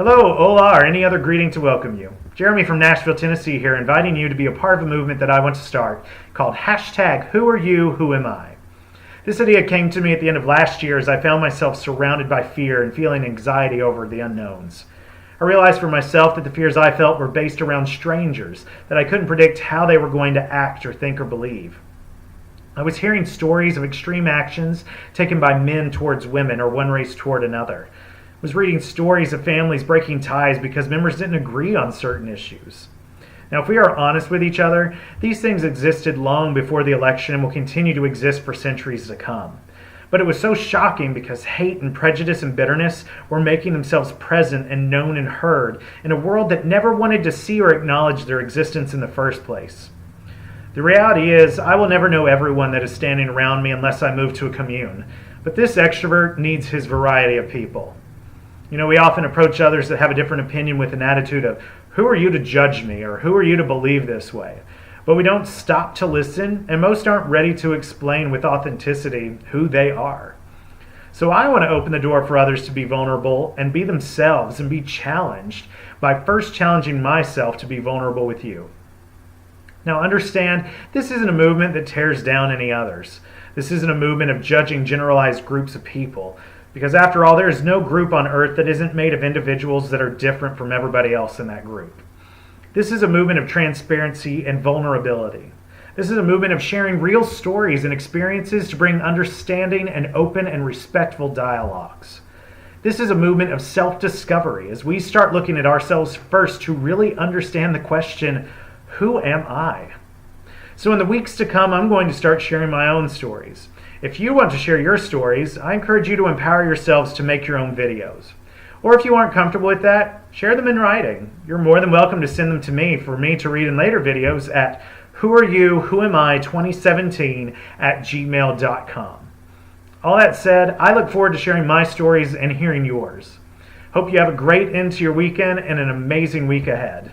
Hello, hola, or any other greeting to welcome you. Jeremy from Nashville, Tennessee here, inviting you to be a part of a movement that I want to start called #WhoAreYouWhoAmi. This idea came to me at the end of last year as I found myself surrounded by fear and feeling anxiety over the unknowns. I realized for myself that the fears I felt were based around strangers, that I couldn't predict how they were going to act or think or believe. I was hearing stories of extreme actions taken by men towards women or one race toward another. I was reading stories of families breaking ties because members didn't agree on certain issues. Now, if we are honest with each other, these things existed long before the election and will continue to exist for centuries to come. But it was so shocking because hate and prejudice and bitterness were making themselves present and known and heard in a world that never wanted to see or acknowledge their existence in the first place. The reality is, I will never know everyone that is standing around me unless I move to a commune. But this extrovert needs his variety of people. You know, we often approach others that have a different opinion with an attitude of, who are you to judge me, or who are you to believe this way? But we don't stop to listen, and most aren't ready to explain with authenticity who they are. So I want to open the door for others to be vulnerable and be themselves and be challenged by first challenging myself to be vulnerable with you. Now understand, this isn't a movement that tears down any others. This isn't a movement of judging generalized groups of people. Because after all, there is no group on earth that isn't made of individuals that are different from everybody else in that group. This is a movement of transparency and vulnerability. This is a movement of sharing real stories and experiences to bring understanding and open and respectful dialogues. This is a movement of self-discovery as we start looking at ourselves first to really understand the question, who am I? So in the weeks to come, I'm going to start sharing my own stories. If you want to share your stories, I encourage you to empower yourselves to make your own videos. Or if you aren't comfortable with that, share them in writing. You're more than welcome to send them to me for me to read in later videos at whoareyouwhoami2017@gmail.com. All that said, I look forward to sharing my stories and hearing yours. Hope you have a great end to your weekend and an amazing week ahead.